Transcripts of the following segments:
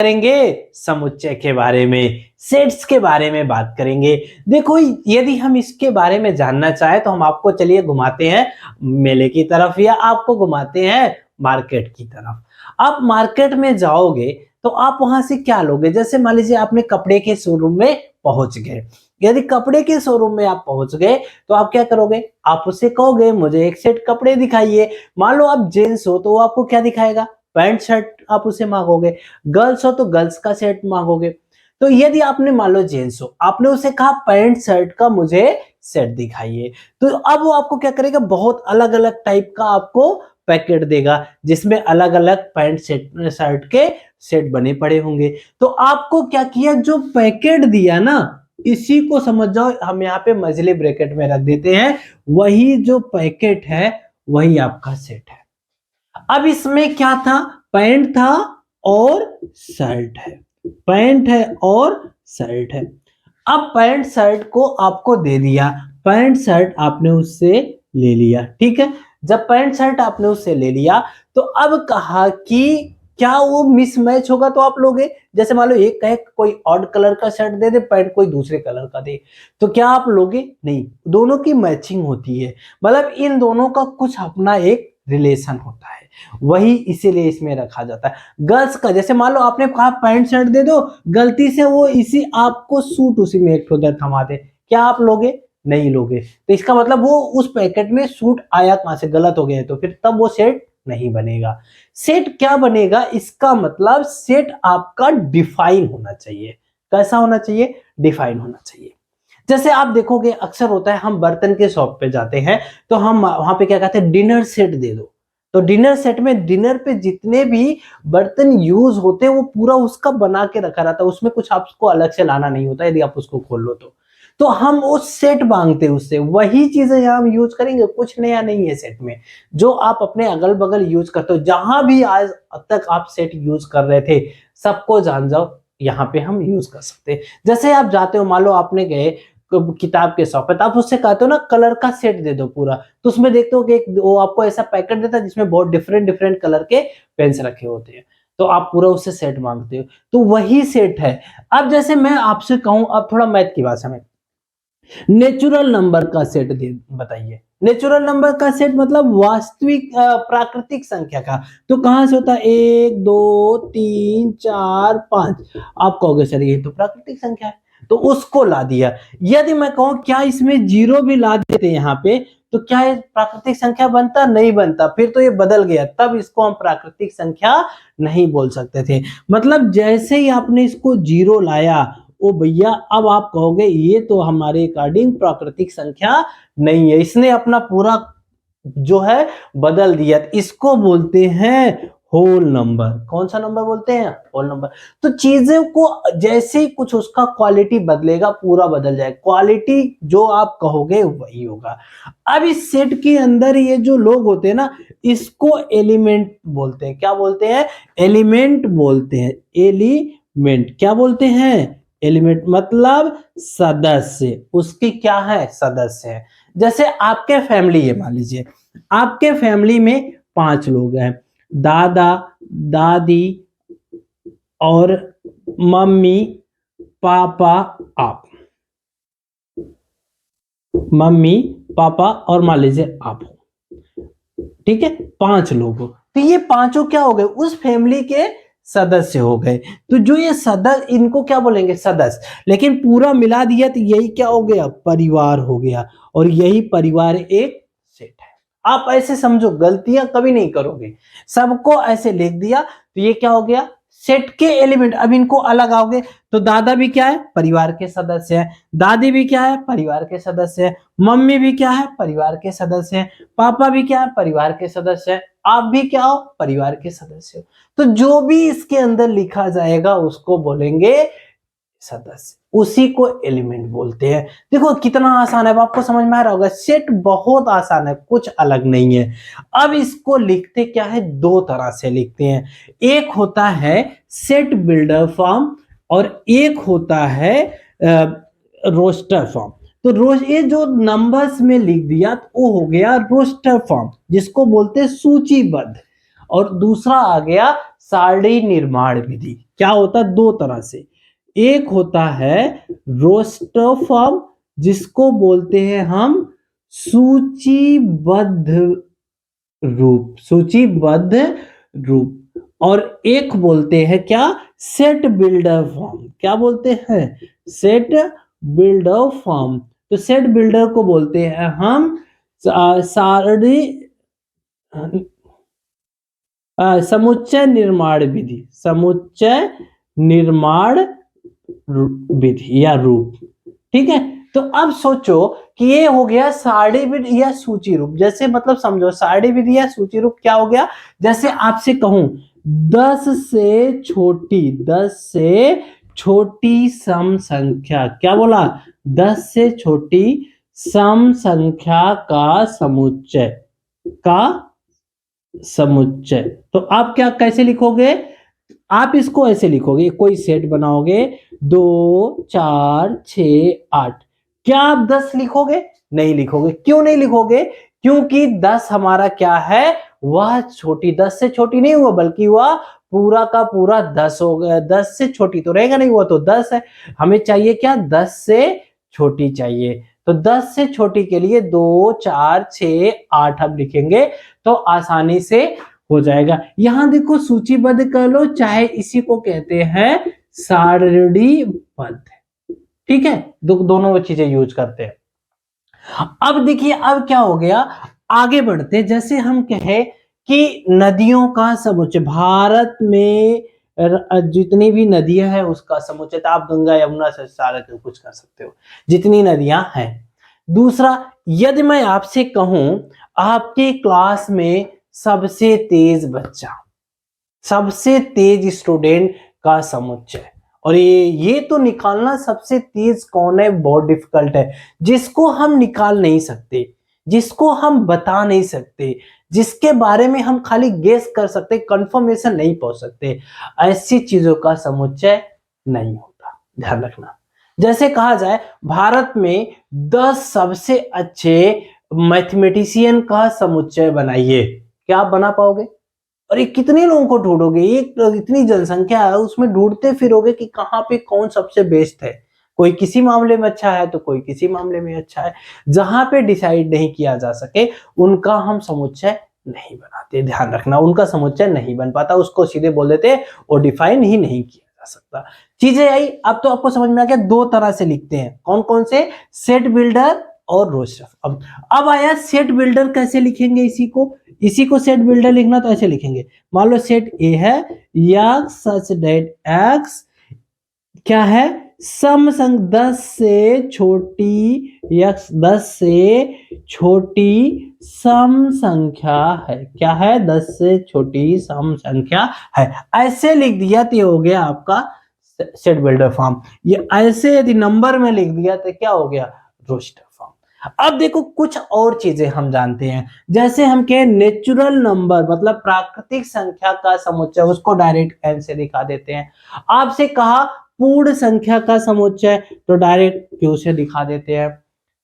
करेंगे समुच्चय के बारे में, सेट्स के बारे में बात करेंगे। देखो, यदि हम इसके बारे में जानना चाहें तो हम आपको चलिए घुमाते हैं मेले की तरफ या आपको घुमाते हैं मार्केट की तरफ। आप मार्केट में जाओगे तो आप वहां से क्या लोगे? जैसे मान लीजिए आपने कपड़े के शोरूम में पहुंच गए। यदि कपड़े के शोरूम में आप पहुंच गए तो आप क्या करोगे? आप उससे कहोगे मुझे एक सेट कपड़े दिखाइए। मान लो आप जेंट्स हो तो वो आपको क्या दिखाएगा? पैंट शर्ट आप उसे मांगोगे। गर्ल्स हो तो गर्ल्स का सेट मांगोगे। तो यदि आपने मान लो जेंट्स हो, आपने उसे कहा पैंट शर्ट का मुझे सेट दिखाइए, तो अब वो आपको क्या करेगा? बहुत अलग अलग टाइप का आपको पैकेट देगा जिसमें अलग अलग पैंट सेट शर्ट के सेट बने पड़े होंगे। तो आपको क्या किया? जो पैकेट दिया ना, इसी को समझ जाओ, हम यहाँ पे मझले ब्रैकेट में रख देते हैं। वही जो पैकेट है वही आपका सेट है। अब इसमें क्या था? पैंट था और शर्ट है। पैंट है और शर्ट है। अब पैंट शर्ट को आपको दे दिया, पैंट शर्ट आपने उससे ले लिया, ठीक है। जब पैंट शर्ट आपने उससे ले लिया तो अब कहा कि क्या वो मिसमैच होगा तो आप लोगे? जैसे मान लो एक कहे कोई ऑड कलर का शर्ट दे दे, पैंट कोई दूसरे कलर का दे, तो क्या आप लोगे? नहीं, दोनों की मैचिंग होती है। मतलब इन दोनों का कुछ अपना एक रिलेशन होता है, वही इसीलिए इसमें रखा जाता है। गर्ल्स का जैसे मान लो आपने कहा पैंट शर्ट दे दो, गलती से वो इसी आपको सूट उसी में एक ठोकर थमा दे, क्या आप लोगे? नहीं लोगे। तो इसका मतलब वो उस पैकेट में सूट आया कहां से? गलत हो गया, तो फिर तब वो सेट नहीं बनेगा। सेट क्या बनेगा? इसका मतलब सेट आपका डिफाइन होना चाहिए। कैसा होना चाहिए? डिफाइन होना चाहिए। जैसे आप देखोगे अक्सर होता है, हम बर्तन के शॉप पे जाते हैं तो हम वहां पे क्या कहते हैं? डिनर सेट दे दो। तो डिनर सेट में डिनर पे जितने भी बर्तन यूज होते हैं वो पूरा उसका बना के रखा रहता है, उसमें कुछ आपको अलग से लाना नहीं होता यदि आप उसको खोल लो तो हम वो सेट मांगते हैं उससे। वही चीजें यहाँ हम यूज करेंगे, कुछ नया नहीं है सेट में। जो आप अपने अगल बगल यूज करते हो, जहां भी आज तक आप सेट यूज कर रहे थे, सबको जान जाओ यहाँ पे हम यूज कर सकते हैं। जैसे आप जाते हो, मान लो आपने गए किताब के शॉप पे, तो आप उससे कहते हो ना कलर का सेट दे दो पूरा, तो उसमें देखते हो कि वो आपको ऐसा पैकेट देता है जिसमें बहुत डिफरेंट डिफरेंट कलर के पेन्स रखे होते हैं, तो आप पूरा उससे सेट मांगते हो, तो वही सेट है। अब जैसे मैं आपसे कहूं, अब थोड़ा मैथ की भाषा में, नेचुरल नंबर का सेट दे बताइए। नेचुरल नंबर का सेट मतलब वास्तविक प्राकृतिक संख्या का, तो कहां से होता है? 1 2 3 4 5। आप कहोगे सर ये तो प्राकृतिक संख्या है, तो उसको ला दिया। यदि मैं कहूं क्या इसमें जीरो भी ला देते यहाँ पे, तो क्या ये प्राकृतिक संख्या बनता? नहीं बनता, फिर तो ये बदल गया, तब इसको हम प्राकृतिक संख्या नहीं बोल सकते थे। मतलब जैसे ही आपने इसको जीरो लाया, ओ भैया अब आप कहोगे ये तो हमारे अकॉर्डिंग प्राकृतिक संख्या नहीं है, इसने अपना पूरा जो है बदल दिया। इसको बोलते हैं होल नंबर। कौन सा नंबर बोलते हैं? Whole number. तो चीजों को जैसे ही कुछ उसका क्वालिटी बदलेगा पूरा बदल जाएगा, क्वालिटी जो आप कहोगे वही होगा। अब इस सेट के अंदर ये जो लोग होते हैं ना, इसको एलिमेंट बोलते हैं। क्या बोलते हैं? एलिमेंट बोलते हैं। एलिमेंट क्या बोलते हैं? एलिमेंट मतलब सदस्य, उसकी क्या है? सदस्य है। जैसे आपके फैमिली है, मान लीजिए आपके फैमिली में 5 लोग हैं, दादा दादी और मम्मी पापा आप। मम्मी पापा और मान लीजिए आप हो, ठीक है, 5 लोग हो, तो ये पांचों क्या हो गए? उस फैमिली के सदस्य हो गए। तो जो ये सदस्य, इनको क्या बोलेंगे? सदस्य। लेकिन पूरा मिला दिया तो यही क्या हो गया? परिवार हो गया। और यही परिवार एक सेट है। आप ऐसे समझो, गलतियां कभी नहीं करोगे, सबको ऐसे लिख दिया तो ये क्या हो गया? सेट के एलिमेंट। अब इनको अलग आओगे तो दादा भी क्या है? परिवार के सदस्य है। दादी भी क्या है? परिवार के सदस्य है। मम्मी भी क्या है? परिवार के सदस्य है। पापा भी क्या है? परिवार के सदस्य है। आप भी क्या हो? परिवार के सदस्य हो। तो जो भी इसके अंदर लिखा जाएगा उसको बोलेंगे सदस्य, उसी को एलिमेंट बोलते हैं। देखो कितना आसान है, अब आपको समझ में आ रहा होगा। सेट बहुत आसान है, कुछ अलग नहीं है। अब इसको लिखते क्या है? 2 तरह से लिखते हैं। एक होता है सेट बिल्डर फॉर्म और एक होता है रोस्टर फॉर्म। तो रोज ये जो नंबर्स में लिख दिया तो वो हो गया रोस्टर फॉर्म, जिसको बोलते हैं सूचीबद्ध। और दूसरा आ गया सारणी निर्माण विधि। क्या होता है? दो तरह से, एक होता है रोस्टर फॉर्म, जिसको बोलते हैं हम सूचीबद्ध रूप, सूचीबद्ध रूप, और एक बोलते हैं क्या? Set builder form. क्या बोलते हैं? Set builder form. तो सेट बिल्डर को बोलते हैं हम सारणी समुच्चय निर्माण विधि, समुच्चय निर्माण विधि या रूप। ठीक है, तो अब सोचो कि ये हो गया सारणी विधि या सूची रूप। जैसे मतलब समझो सारणी विधि या सूची रूप क्या हो गया? जैसे आपसे कहूं 10 से छोटी सम संख्या, क्या बोला? 10 से छोटी सम संख्या का समुच्चय। तो आप क्या कैसे लिखोगे? आप इसको ऐसे लिखोगे, कोई सेट बनाओगे 2 4 6 8। क्या आप 10 लिखोगे? नहीं लिखोगे। क्यों नहीं लिखोगे? क्योंकि 10 हमारा क्या है? वह छोटी, 10 से छोटी नहीं हुआ, बल्कि वह पूरा का पूरा 10 हो गया। 10 से छोटी तो रहेगा नहीं, वो तो 10 है। हमें चाहिए क्या? 10 से छोटी चाहिए। तो 10 से छोटी के लिए 2 4 6 8 हम लिखेंगे तो आसानी से हो जाएगा। यहां देखो सूचीबद्ध कर लो, चाहे इसी को कहते हैं सारणीबद्ध। ठीक है, दोनों चीजें यूज करते हैं। अब देखिए, अब क्या हो गया? आगे बढ़ते, जैसे हम कहे कि नदियों का समुच्चय, भारत में जितनी भी नदियां हैं उसका समुच्चय, तो आप गंगा यमुना से सारा कुछ कर सकते हो, जितनी नदियां हैं। दूसरा, यदि मैं आपसे कहूं आपके क्लास में सबसे तेज बच्चा, सबसे तेज स्टूडेंट का समुच्चय, और ये तो निकालना सबसे तेज कौन है बहुत डिफिकल्ट है, जिसको हम निकाल नहीं सकते, जिसको हम बता नहीं सकते, जिसके बारे में हम खाली गेस कर सकते, कंफर्मेशन नहीं पहुंच सकते, ऐसी चीजों का समुच्चय नहीं होता, ध्यान रखना। जैसे कहा जाए भारत में 10 सबसे अच्छे मैथमेटिशियन का समुच्चय बनाइए, क्या आप बना पाओगे? अरे कितने लोगों को ढूंढोगे? एक इतनी जनसंख्या है उसमें ढूंढते फिरोगे कि कहाँ पे कौन सबसे बेस्ट है। कोई किसी मामले में अच्छा है तो कोई किसी मामले में अच्छा है। जहां पे डिसाइड नहीं किया जा सके उनका हम समुच्चय नहीं बनाते, ध्यान रखना, उनका समुच्चय नहीं बन पाता, उसको सीधे बोल देते और डिफाइन ही नहीं किया जा सकता। चीजें आई, अब तो आपको समझ में आ गया दो तरह से लिखते हैं, कौन कौन से? सेट बिल्डर और रोस्टर। अब आया सेट बिल्डर, कैसे लिखेंगे इसी को सेट बिल्डर लिखना तो ऐसे लिखेंगे, मान लो सेट ए है x सच दैट x क्या है? सम संख्या 10 से छोटी, x 10 से छोटी सम संख्या है। क्या है? 10 से छोटी सम संख्या है। ऐसे लिख दिया तो ये हो गया आपका सेट बिल्डर फॉर्म। ये ऐसे यदि नंबर में लिख दिया तो क्या हो गया? Roster form. अब देखो कुछ और चीजें हम जानते हैं, जैसे हम कहें नेचुरल नंबर मतलब प्राकृतिक संख्या का समुच्चय, उसको डायरेक्ट एन से दिखा देते हैं। आपसे कहा पूर्ण संख्या का समुच्चय, तो डायरेक्ट क्यू से दिखा देते हैं,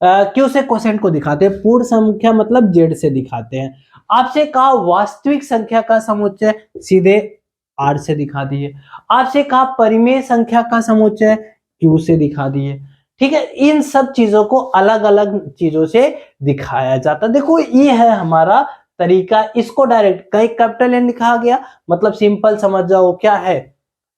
क्यू से क्वोशिएंट को दिखाते हैं, पूर्ण संख्या मतलब जेड से दिखाते हैं। आपसे कहा वास्तविक संख्या का समुच्चय, सीधे आर से दिखा दिए। आपसे कहा परिमेय संख्या का समुच्चय, क्यू से दिखा दिए। ठीक है, इन सब चीजों को अलग अलग चीजों से दिखाया जाता। देखो ये है हमारा तरीका, इसको डायरेक्ट कहीं कैपिटल एन लिखा गया मतलब सिंपल समझ जाओ क्या है,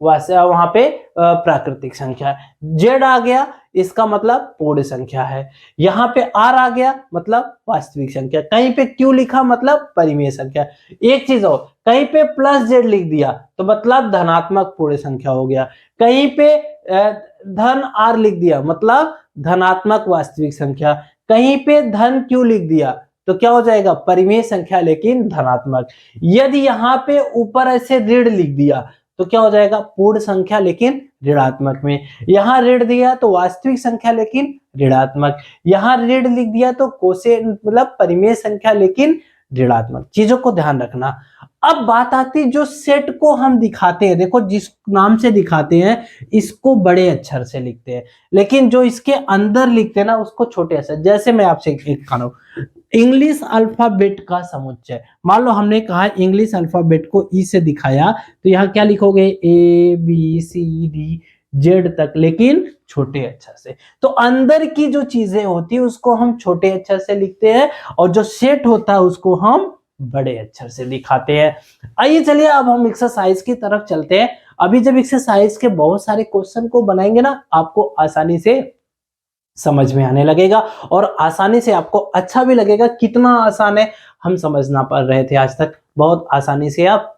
वैसे वहां पे प्राकृतिक संख्या है। जेड आ गया इसका मतलब पूर्ण संख्या है, यहाँ पे आर आ गया मतलब वास्तविक संख्या, कहीं पे क्यू लिखा मतलब परिमेय संख्या। एक चीज और, कहीं पे प्लस जेड लिख दिया तो मतलब धनात्मक पूर्ण संख्या हो गया, कहीं पे धन आर लिख दिया मतलब धनात्मक वास्तविक संख्या, कहीं पे धन क्यू लिख दिया तो क्या हो जाएगा? परिमेय संख्या लेकिन धनात्मक। यदि यहाँ पे ऊपर ऐसे ऋण लिख दिया तो क्या हो जाएगा? पूर्ण संख्या लेकिन ऋणात्मक में। यहां ऋण दिया तो वास्तविक संख्या लेकिन ऋणात्मक, यहां ऋण लिख दिया तो कोसेंट मतलब परिमेय संख्या लेकिन ऋणात्मक। चीजों को ध्यान रखना। अब बात आती जो सेट को हम दिखाते हैं, देखो जिस नाम से दिखाते हैं इसको बड़े अक्षर से लिखते हैं, लेकिन जो इसके अंदर लिखते हैं ना उसको छोटे अक्षर। जैसे मैं आपसे एक इंग्लिश अल्फाबेट का समुच्चय। मान लो हमने कहा इंग्लिश अल्फाबेट को ई से दिखाया, तो यहाँ क्या लिखोगे, A B C D Z तक, लेकिन छोटे अक्षर से। तो अंदर की जो चीजें होती है उसको हम छोटे अक्षर से लिखते हैं, और जो सेट होता है उसको हम बड़े अक्षर से दिखाते हैं। आइए चलिए अब हम एक्सरसाइज की तरफ चलते हैं। अभी जब एक्सरसाइज के बहुत सारे क्वेश्चन को बनाएंगे ना, आपको आसानी से समझ में आने लगेगा, और आसानी से आपको अच्छा भी लगेगा। कितना आसान है हम समझ ना पा रहे थे आज तक, बहुत आसानी से आप